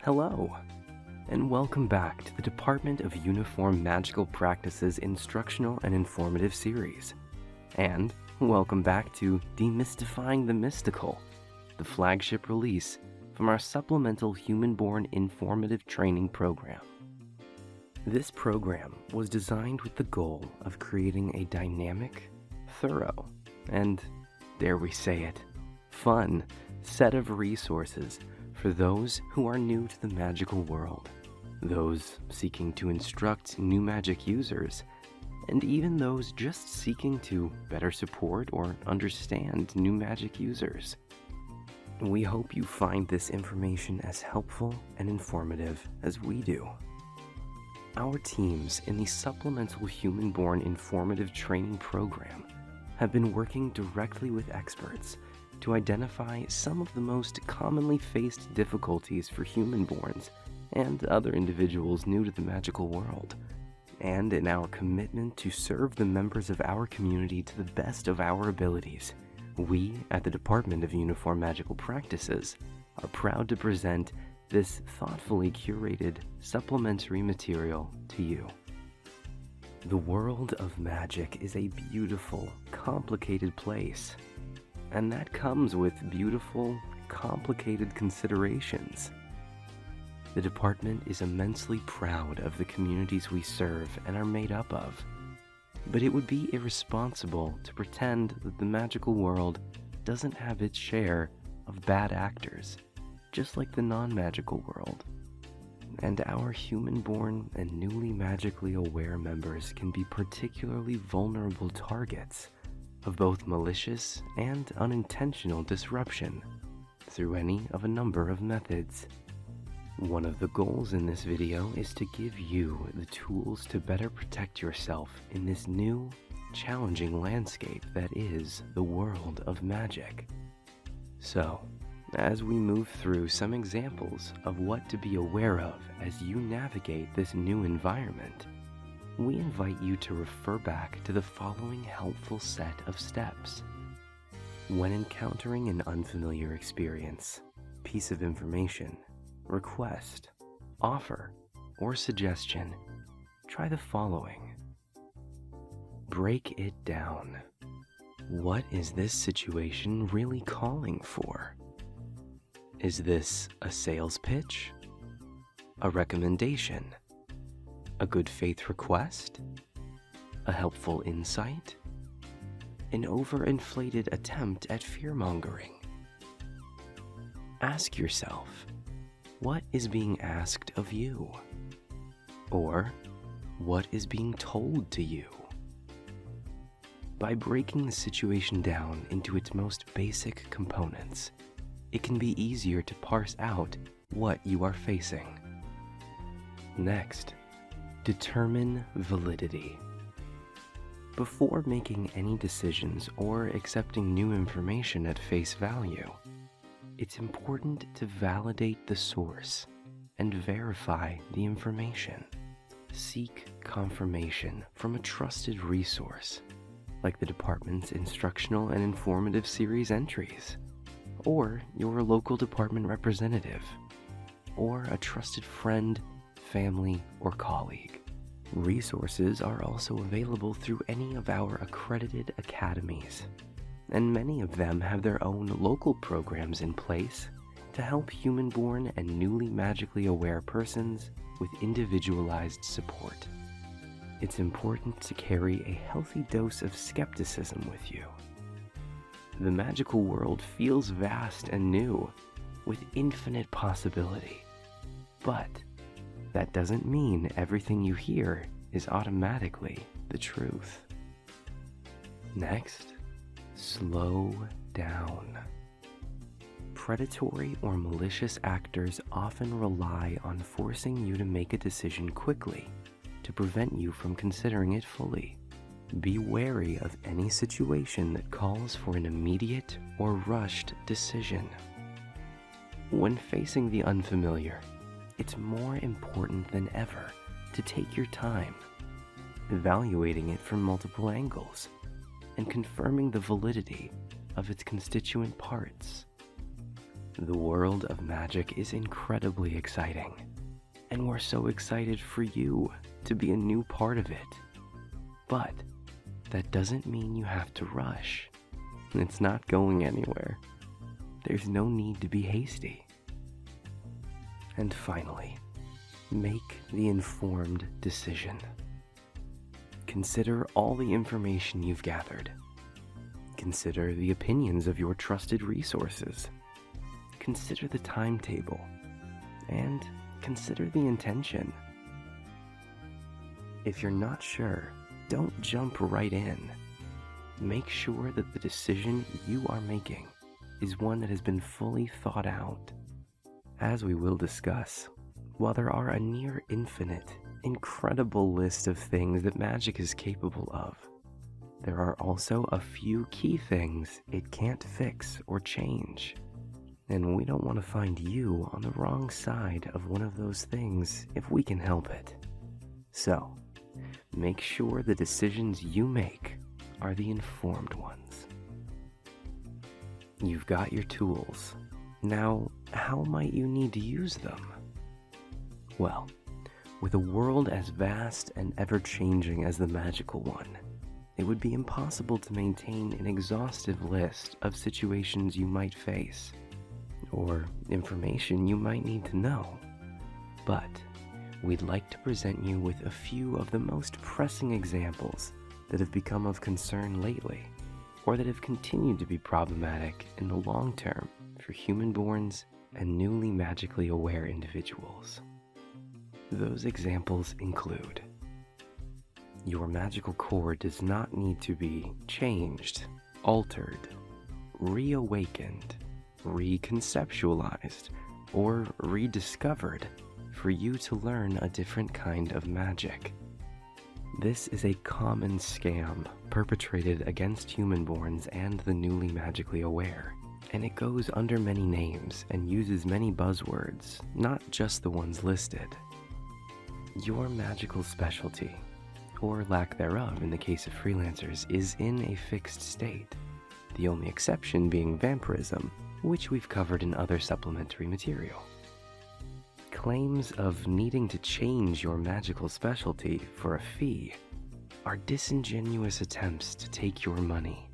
Hello, and welcome back to the Department of Uniform Magical Practices Instructional and Informative Series. And welcome back to Demystifying the Mystical, the flagship release from our supplemental human-born informative training program. This program was designed with the goal of creating a dynamic, thorough, and, dare we say it, fun set of resources for those who are new to the magical world, those seeking to instruct new magic users, and even those just seeking to better support or understand new magic users. We hope you find this information as helpful and informative as we do. Our teams in the Supplemental Human-Born Informative Training Program have been working directly with experts to identify some of the most commonly faced difficulties for human-borns and other individuals new to the magical world. And in our commitment to serve the members of our community to the best of our abilities, we at the Department of Uniform Magical Practices are proud to present this thoughtfully curated supplementary material to you. The world of magic is a beautiful, complicated place. And that comes with beautiful, complicated considerations. The department is immensely proud of the communities we serve and are made up of. But it would be irresponsible to pretend that the magical world doesn't have its share of bad actors, just like the non-magical world. And our human-born and newly magically aware members can be particularly vulnerable targets of both malicious and unintentional disruption through any of a number of methods. One of the goals in this video is to give you the tools to better protect yourself in this new, challenging landscape that is the world of magic. So, as we move through some examples of what to be aware of as you navigate this new environment, we invite you to refer back to the following helpful set of steps. When encountering an unfamiliar experience, piece of information, request, offer, or suggestion, try the following. Break it down. What is this situation really calling for? Is this a sales pitch? A recommendation? A good faith request? A helpful insight? An overinflated attempt at fear-mongering? Ask yourself, what is being asked of you? Or, what is being told to you? By breaking the situation down into its most basic components, it can be easier to parse out what you are facing. Next, determine validity. Before making any decisions or accepting new information at face value, it's important to validate the source and verify the information. Seek confirmation from a trusted resource, like the department's instructional and informative series entries, or your local department representative, or a trusted friend, family, or colleague. Resources are also available through any of our accredited academies, and many of them have their own local programs in place to help human-born and newly magically aware persons with individualized support. It's important to carry a healthy dose of skepticism with you. The magical world feels vast and new, with infinite possibility, but that doesn't mean everything you hear is automatically the truth. Next, slow down. Predatory or malicious actors often rely on forcing you to make a decision quickly to prevent you from considering it fully. Be wary of any situation that calls for an immediate or rushed decision. When facing the unfamiliar, it's more important than ever to take your time, evaluating it from multiple angles, and confirming the validity of its constituent parts. The world of magic is incredibly exciting, and we're so excited for you to be a new part of it. But that doesn't mean you have to rush. It's not going anywhere. There's no need to be hasty. And finally, make the informed decision. Consider all the information you've gathered. Consider the opinions of your trusted resources. Consider the timetable. And consider the intention. If you're not sure, don't jump right in. Make sure that the decision you are making is one that has been fully thought out. As we will discuss, while there are a near infinite, incredible list of things that magic is capable of, there are also a few key things it can't fix or change. And we don't want to find you on the wrong side of one of those things if we can help it. So, make sure the decisions you make are the informed ones. You've got your tools. Now, how might you need to use them? Well, with a world as vast and ever-changing as the magical one, it would be impossible to maintain an exhaustive list of situations you might face, or information you might need to know. But we'd like to present you with a few of the most pressing examples that have become of concern lately, or that have continued to be problematic in the long term for human-borns and newly magically aware individuals. Those examples include: your magical core does not need to be changed, altered, reawakened, reconceptualized, or rediscovered for you to learn a different kind of magic. This is a common scam perpetrated against human-borns and the newly magically aware, and it goes under many names and uses many buzzwords, not just the ones listed. Your magical specialty, or lack thereof in the case of freelancers, is in a fixed state, the only exception being vampirism, which we've covered in other supplementary material. Claims of needing to change your magical specialty for a fee are disingenuous attempts to take your money.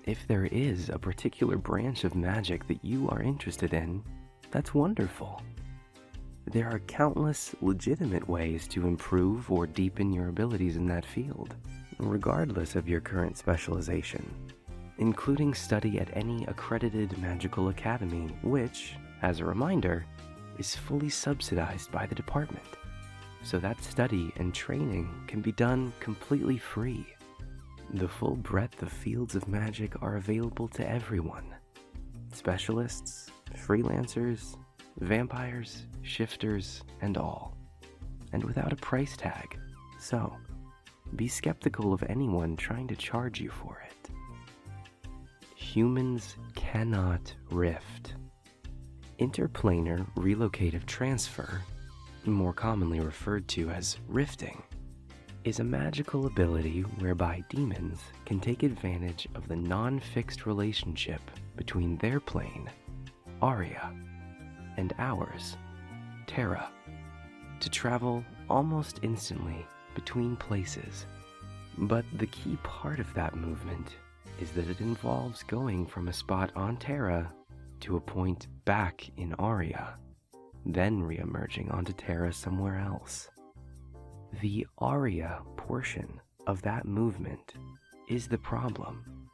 If there is a particular branch of magic that you are interested in, that's wonderful. There are countless legitimate ways to improve or deepen your abilities in that field, regardless of your current specialization, including study at any accredited magical academy, which, as a reminder, is fully subsidized by the department, so that study and training can be done completely free. The full breadth of fields of magic are available to everyone: specialists, freelancers, vampires, shifters, and all, and without a price tag. So, be skeptical of anyone trying to charge you for it. Humans cannot rift. Interplanar relocative transfer, more commonly referred to as rifting, is a magical ability whereby demons can take advantage of the non-fixed relationship between their plane, Aria, and ours, Terra, to travel almost instantly between places. But the key part of that movement is that it involves going from a spot on Terra to a point back in Aria, then re-emerging onto Terra somewhere else. The Aria portion of that movement is the problem.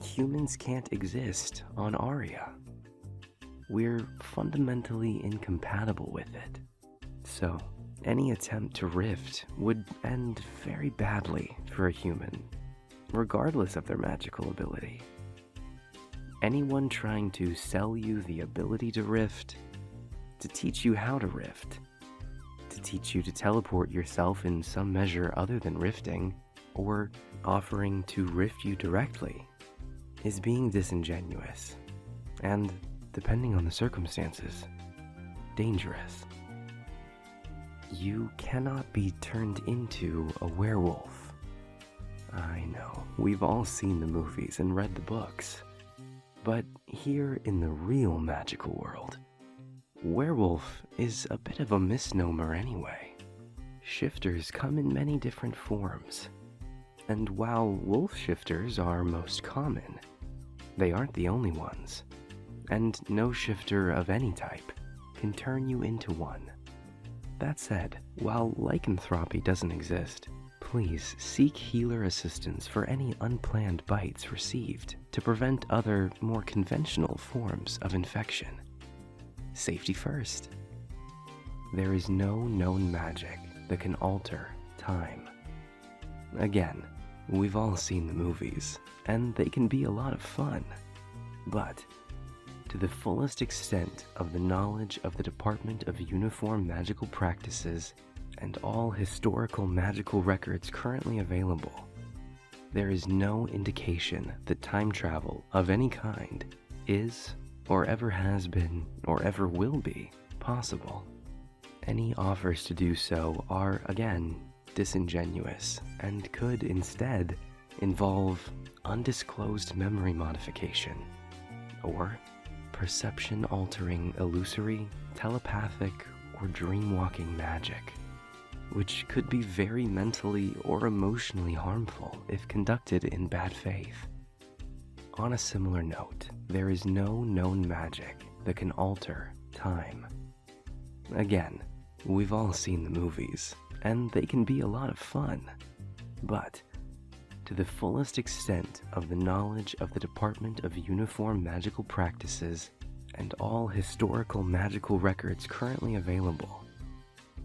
Humans can't exist on Aria. We're fundamentally incompatible with it. So, any attempt to rift would end very badly for a human, regardless of their magical ability. Anyone trying to sell you the ability to rift, to teach you how to rift, to teach you to teleport yourself in some measure other than rifting, or offering to rift you directly, is being disingenuous, and, depending on the circumstances, dangerous. You cannot be turned into a werewolf. I know, we've all seen the movies and read the books. But here in the real magical world, werewolf is a bit of a misnomer anyway. Shifters come in many different forms, and while wolf shifters are most common, they aren't the only ones, and no shifter of any type can turn you into one. That said, while lycanthropy doesn't exist, please seek healer assistance for any unplanned bites received to prevent other, more conventional forms of infection. Safety first. There is no known magic that can alter time. Again, we've all seen the movies, and they can be a lot of fun. But, to the fullest extent of the knowledge of the Department of Uniform Magical Practices and all historical magical records currently available, there is no indication that time travel of any kind is, or ever has been, or ever will be, possible. Any offers to do so are, again, disingenuous and could instead involve undisclosed memory modification, or perception-altering illusory, telepathic, or dream-walking magic, which could be very mentally or emotionally harmful if conducted in bad faith. On a similar note, there is no known magic that can alter time. Again, we've all seen the movies, and they can be a lot of fun. But, to the fullest extent of the knowledge of the Department of Uniform Magical Practices and all historical magical records currently available,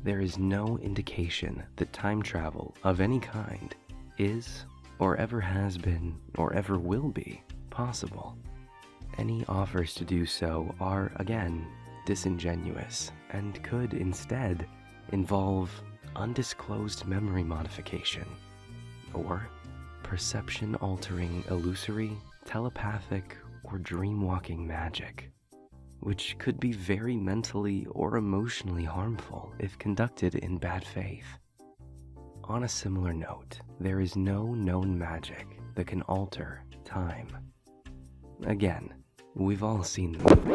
there is no indication that time travel of any kind is, or ever has been, or ever will be, possible. Any offers to do so are, again, disingenuous and could instead involve undisclosed memory modification, or perception-altering illusory, telepathic, or dream-walking magic, which could be very mentally or emotionally harmful if conducted in bad faith. On a similar note, there is no known magic that can alter time. Again, we've all seen the movie.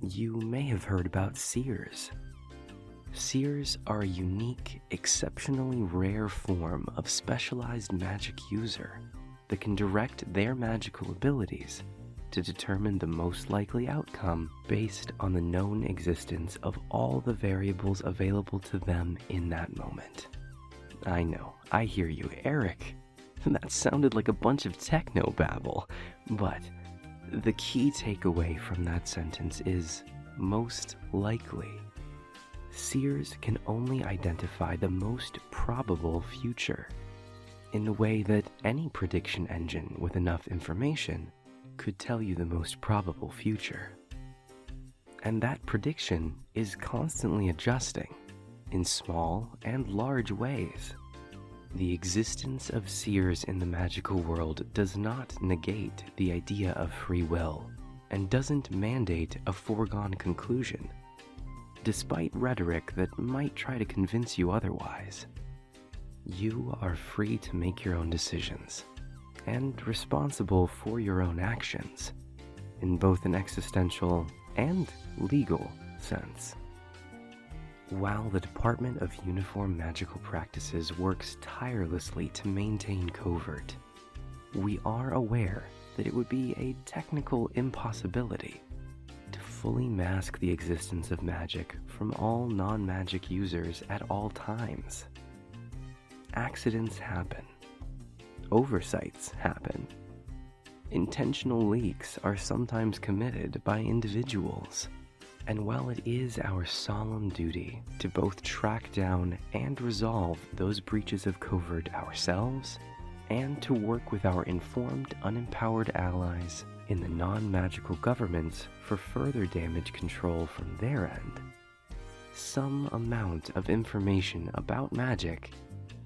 You may have heard about seers. Seers are a unique, exceptionally rare form of specialized magic user that can direct their magical abilities to determine the most likely outcome based on the known existence of all the variables available to them in that moment. I know, I hear you, Eric. That sounded like a bunch of techno-babble, but the key takeaway from that sentence is most likely. Seers can only identify the most probable future, in the way that any prediction engine with enough information could tell you the most probable future. And that prediction is constantly adjusting, in small and large ways. The existence of seers in the magical world does not negate the idea of free will, and doesn't mandate a foregone conclusion, despite rhetoric that might try to convince you otherwise. You are free to make your own decisions, and responsible for your own actions, in both an existential and legal sense. While the Department of Uniform Magical Practices works tirelessly to maintain covert, we are aware that it would be a technical impossibility to fully mask the existence of magic from all non-magic users at all times. Accidents happen. Oversights happen. Intentional leaks are sometimes committed by individuals. And while it is our solemn duty to both track down and resolve those breaches of covert ourselves, and to work with our informed, unempowered allies in the non-magical governments for further damage control from their end, some amount of information about magic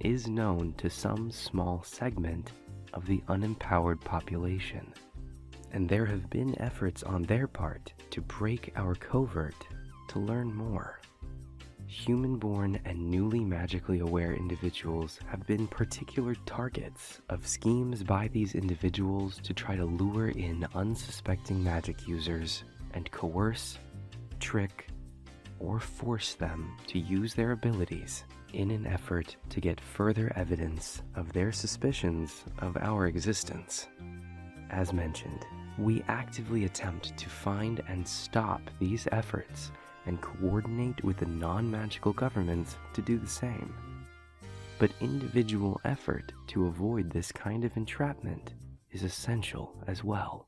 is known to some small segment of the unempowered population. And there have been efforts on their part to break our covert to learn more. Human-born and newly magically aware individuals have been particular targets of schemes by these individuals to try to lure in unsuspecting magic users and coerce, trick, or force them to use their abilities in an effort to get further evidence of their suspicions of our existence. As mentioned, we actively attempt to find and stop these efforts and coordinate with the non-magical governments to do the same. But individual effort to avoid this kind of entrapment is essential as well.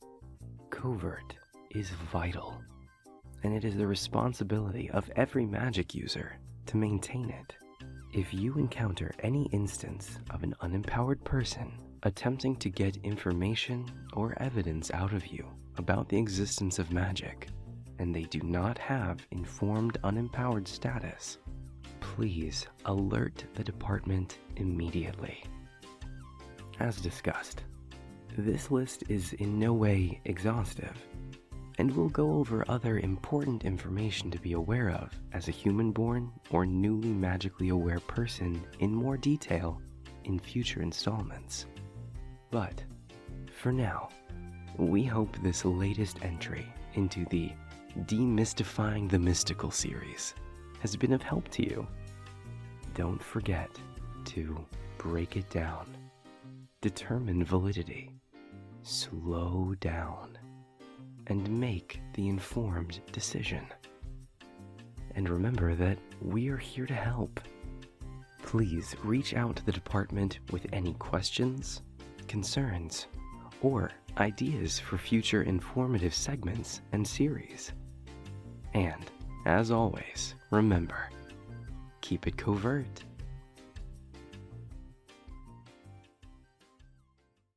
Covert is vital, and it is the responsibility of every magic user to maintain it. If you encounter any instance of an unempowered person attempting to get information or evidence out of you about the existence of magic, and they do not have informed unempowered status, please alert the department immediately. As discussed, this list is in no way exhaustive, and we'll go over other important information to be aware of as a human-born or newly magically aware person in more detail in future installments. But for now, we hope this latest entry into the Demystifying the Mystical series has been of help to you. Don't forget to break it down, determine validity, slow down, and make the informed decision. And remember that we are here to help. Please reach out to the department with any questions, concerns, or ideas for future informative segments and series. And, as always, remember, keep it covert